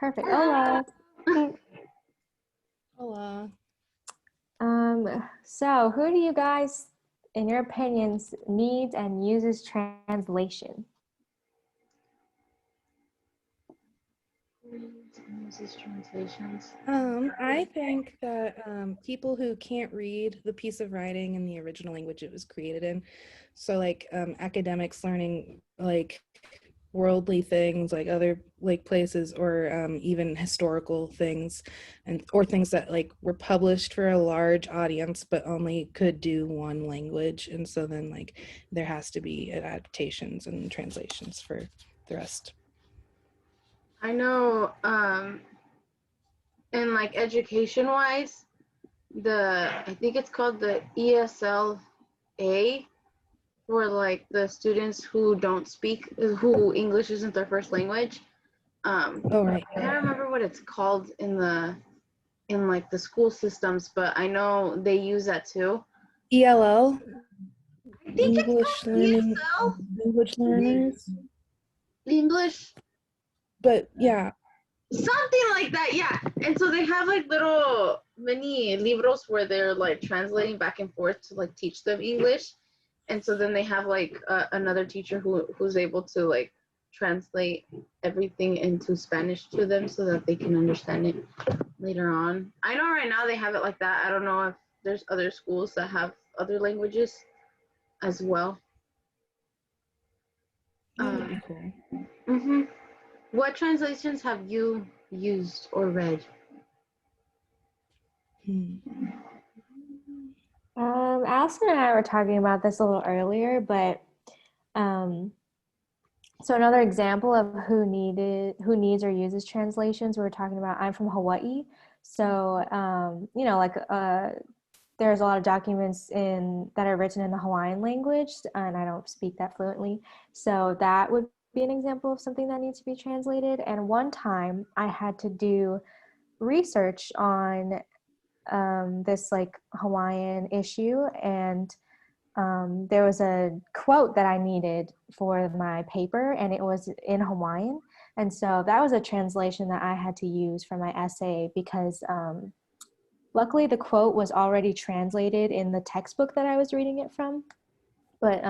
Perfect. Hola. Hola. So who do you guys, in your opinions, needs and uses translation? Uses translations. I think that people who can't read the piece of writing in the original language it was created in, so like academics learning like worldly things, like other like places, or even historical things, and or things that like were published for a large audience but only could do one language, and so then like there has to be adaptations and translations for the rest. I know, in like education wise, I think it's called the ESLA, for like the students who don't speak, who English isn't their first language. Oh, right. I can't remember what it's called in like the school systems, but I know they use that too. ELL, I think it's English called learning language learners. English, But yeah, something like that, yeah. And so they have like little mini libros where they're like translating back and forth to like teach them English. And so then they have like another teacher who's able to like translate everything into Spanish to them so that they can understand it later on. I know right now they have it like that. I don't know if there's other schools that have other languages as well. that would be cool. Mm-hmm. What translations have you used or read? Allison and I were talking about this a little earlier, but um, so another example of who needs or uses translations, we were talking about. I'm from Hawaii, so like there's a lot of documents that are written in the Hawaiian language, and I don't speak that fluently, so that would be an example of something that needs to be translated. And one time, I had to do research on this like Hawaiian issue, and there was a quote that I needed for my paper, and it was in Hawaiian. And so that was a translation that I had to use for my essay because luckily the quote was already translated in the textbook that I was reading it from. But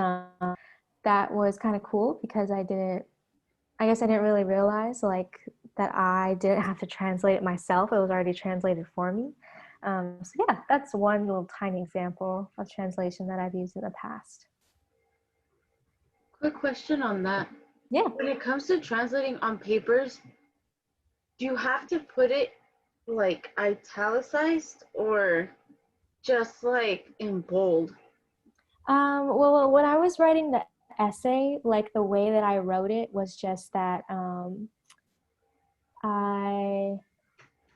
that was kind of cool because I guess I didn't really realize like that I didn't have to translate it myself. It was already translated for me. So yeah, that's one little tiny example of translation that I've used in the past. Quick question on that. Yeah. When it comes to translating on papers, do you have to put it like italicized or just like in bold? Well, when I was writing the essay, like the way that I wrote it was just that I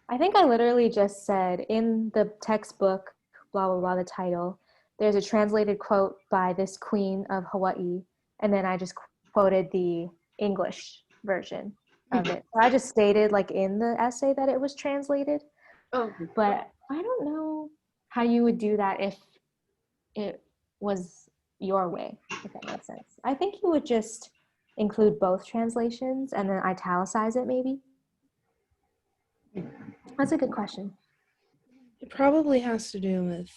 I think I literally just said in the textbook, blah, blah, blah, the title, there's a translated quote by this queen of Hawaii. And then I just quoted the English version of it. So I just stated like in the essay that it was translated. Oh, But I don't know how you would do that if it was your way, if that makes sense. I think you would just include both translations and then italicize it maybe. That's a good question. It probably has to do with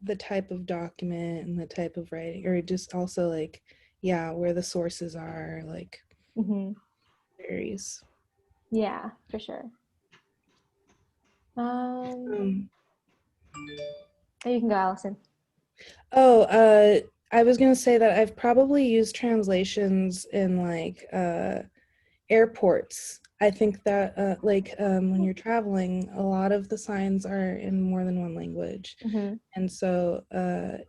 the type of document and the type of writing, or just also like, yeah, where the sources are, like varies. Yeah, for sure. Um, You can go, Allison. I was gonna say that I've probably used translations in like airports. I think that when you're traveling, a lot of the signs are in more than one language, and so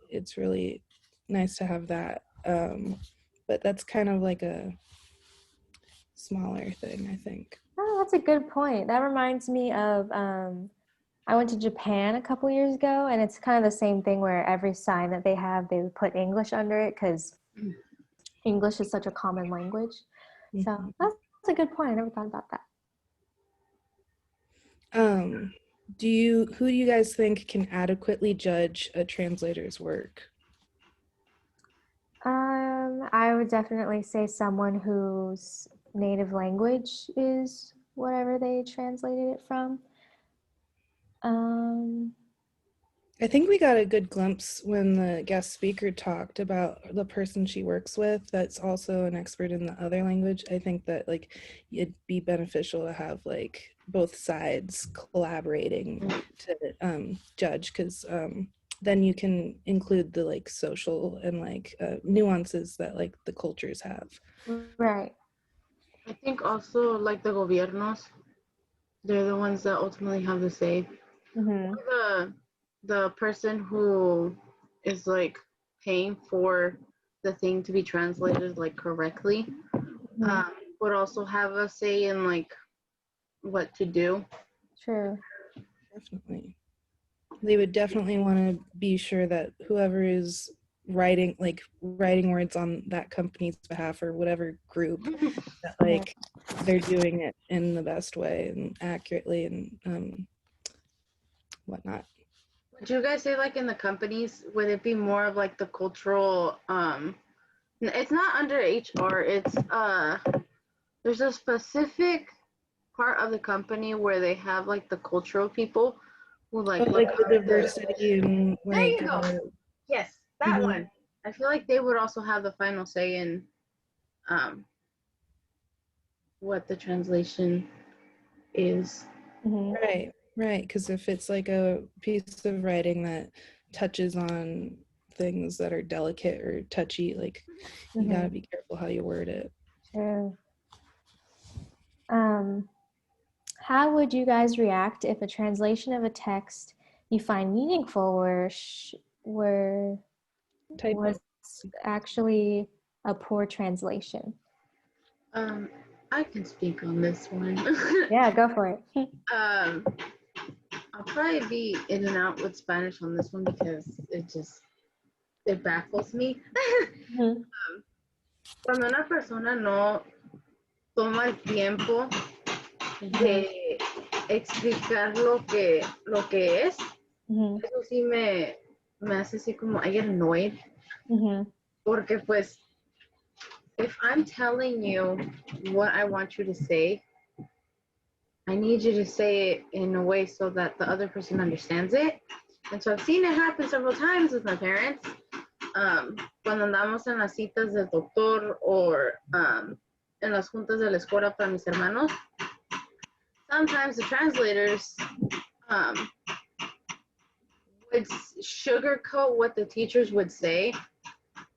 it's really nice to have that. But that's kind of like a smaller thing, I think. Oh, that's a good point. That reminds me of I went to Japan a couple years ago, and it's kind of the same thing where every sign that they have, they would put English under it because English is such a common language. So that's a good point. I never thought about that. Who do you guys think can adequately judge a translator's work? I would definitely say someone whose native language is whatever they translated it from. Um, I think we got a good glimpse when the guest speaker talked about the person she works with that's also an expert in the other language. I think that like it'd be beneficial to have like both sides collaborating to judge, because then you can include the like social and like nuances that like the cultures have. right. I think also like the gobiernos, they're the ones that ultimately have the say. Mm-hmm. The person who is like paying for the thing to be translated like correctly Mm-hmm. would also have a say in like what to do. True. Definitely. They would definitely want to be sure that whoever is writing words on that company's behalf or whatever group, that like they're doing it in the best way and accurately and whatnot. Would you guys say like in the companies, would it be more of like the cultural it's not under HR, it's there's a specific part of the company where they have like the cultural people who like But look like the after. diversity and There like you go. Yes, that Mhm. one. I feel like they would also have the final say in um what the translation is. Mm-hmm. Right, because if it's like a piece of writing that touches on things that are delicate or touchy, like you Mm-hmm. gotta be careful how you word it. True. Um, how would you guys react if a translation of a text you find meaningful were Typo. was actually a poor translation? Um, I can speak on this one. Yeah, go for it. um, I'll probably be in and out with Spanish on this one because it baffles me. Mm-hmm. Cuando una persona no toma el tiempo Mm-hmm. de explicar lo que es, Mm-hmm. eso sí me hace así como I get annoyed Mm-hmm. porque pues if I'm telling you what I want you to say, I need you to say it in a way so that the other person understands it. And so I've seen it happen several times with my parents. Cuando andamos en las citas del doctor o en las juntas de la escuela para mis hermanos, sometimes the translators um, would sugarcoat what the teachers would say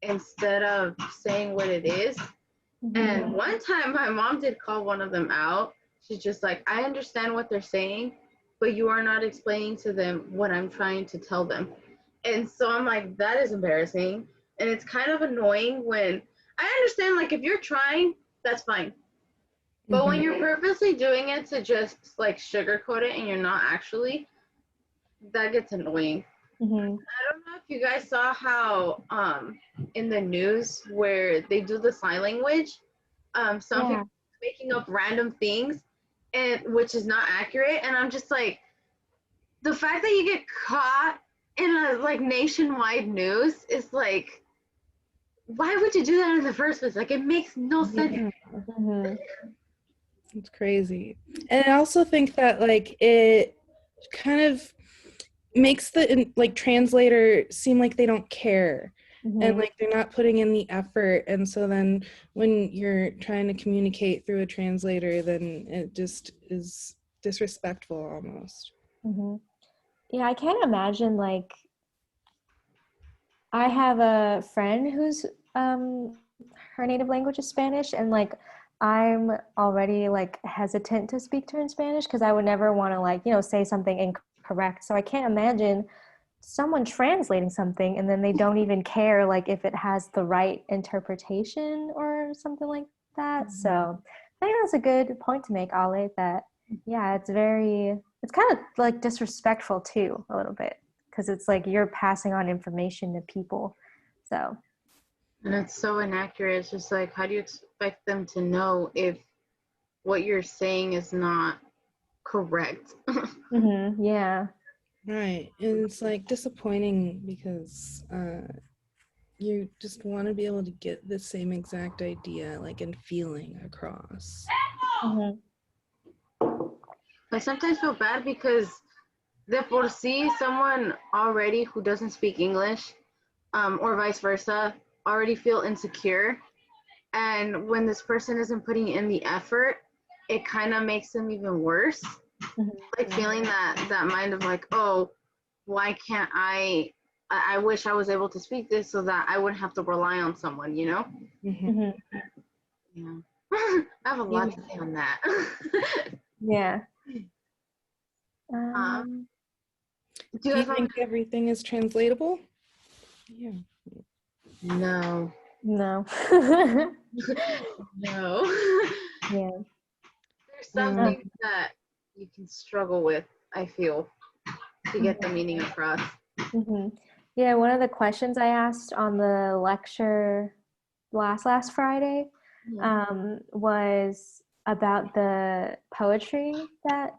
instead of saying what it is. And one time my mom did call one of them out. She's just like, I understand what they're saying, but you are not explaining to them what I'm trying to tell them. And so I'm like, that is embarrassing. And it's kind of annoying when I understand, like, if you're trying, that's fine. But when you're purposely doing it to just like sugarcoat it and you're not actually, that gets annoying. Mm-hmm. I don't know if you guys saw how in the news where they do the sign language, some Yeah. people making up random things and which is not accurate, and I'm just like, the fact that you get caught in a like nationwide news is like, why would you do that in the first place? Like, it makes no sense. Yeah, Mm-hmm. it's crazy. And I also think that like it kind of makes the like translator seem like they don't care and Mm-hmm. like they're not putting in the effort, and so then when you're trying to communicate through a translator, then it just is disrespectful almost. Mm-hmm. Yeah, I can't imagine like I have a friend who's her native language is Spanish, and like I'm already like hesitant to speak to her in Spanish because I would never want to like, say something incorrect. So I can't imagine someone translating something and then they don't even care like if it has the right interpretation or something like that. So I think that's a good point to make, Ale, that yeah, it's kind of like disrespectful too, a little bit, because it's like you're passing on information to people. So And it's so inaccurate. It's just like, how do you expect them to know if what you're saying is not correct? yeah. Right, and it's like disappointing because you just want to be able to get the same exact idea like and feeling across. hmm I sometimes feel bad because de por sí someone already who doesn't speak English, or vice versa, already feel insecure. And when this person isn't putting in the effort, it kind of makes them even worse. Like feeling that mind of like, oh, why can't I wish I was able to speak this so that I wouldn't have to rely on someone, you know? Mhm. Yeah. I have a lot to say on that. Yeah. Do you Do you guys want think everything is translatable? Yeah. No. No. No. Yeah. There's some Um, things that you can struggle with, I feel, to get the meaning across. Yeah, one of the questions I asked on the lecture last Friday was about the poetry that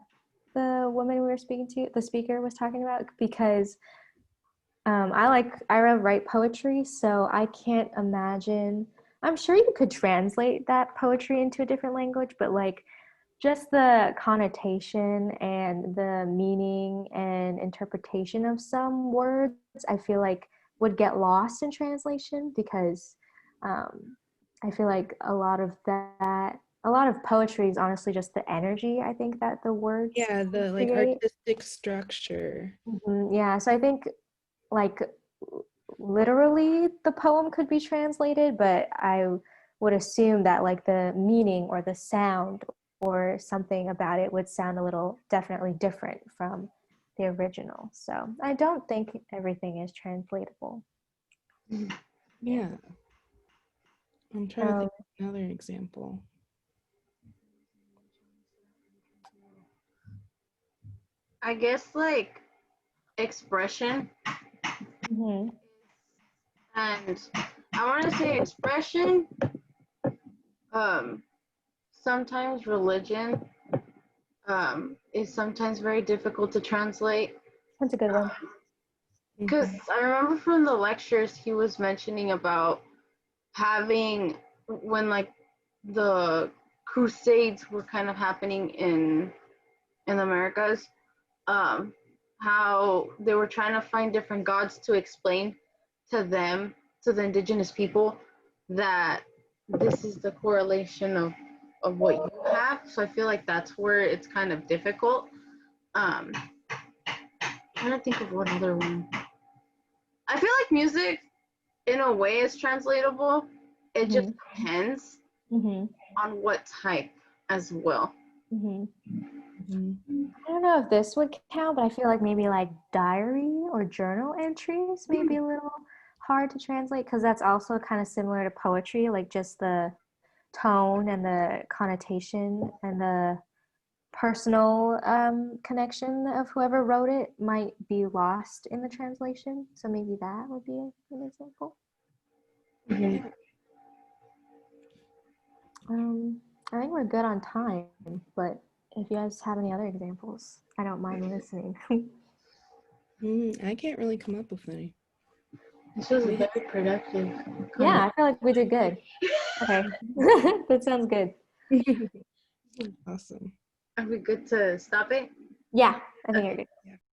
the woman we were speaking to, the speaker was talking about, because I write poetry, so I can't imagine. I'm sure you could translate that poetry into a different language, but like just the connotation and the meaning and interpretation of some words, I feel like would get lost in translation because I feel like a lot of poetry is honestly just the energy I think that the words yeah, the like create. artistic structure. Yeah, so I think like literally the poem could be translated, but I would assume that like the meaning or the sound or something about it would sound a little definitely different from the original. So I don't think everything is translatable. Yeah. I'm trying to Um, think of another example. I guess like expression, mhm, and I want to say expression, um, sometimes religion, is sometimes very difficult to translate. that's a good one. Because Mhm. I remember from the lectures he was mentioning about having when like the crusades were kind of happening in the Americas, um, how they were trying to find different gods to explain to them, to the indigenous people, that this is the correlation of what you have. So I feel like that's where it's kind of difficult. Trying to think of what other one. I feel like music, in a way, is translatable. It just Mhm, depends mhm, on what type as well. mhm. Mhm. I don't know if this would count, but I feel like maybe like diary or journal entries may be a little hard to translate because that's also kind of similar to poetry, like just the tone and the connotation and the personal connection of whoever wrote it might be lost in the translation. So maybe that would be an example. Mhm. Um, I think we're good on time, but if you guys have any other examples, I don't mind listening. I can't really come up with any. This was a very productive Yeah, conversation. I feel like we did good. Okay, that sounds good. Awesome. Are we good to stop it? Yeah, I think you're good. Yeah.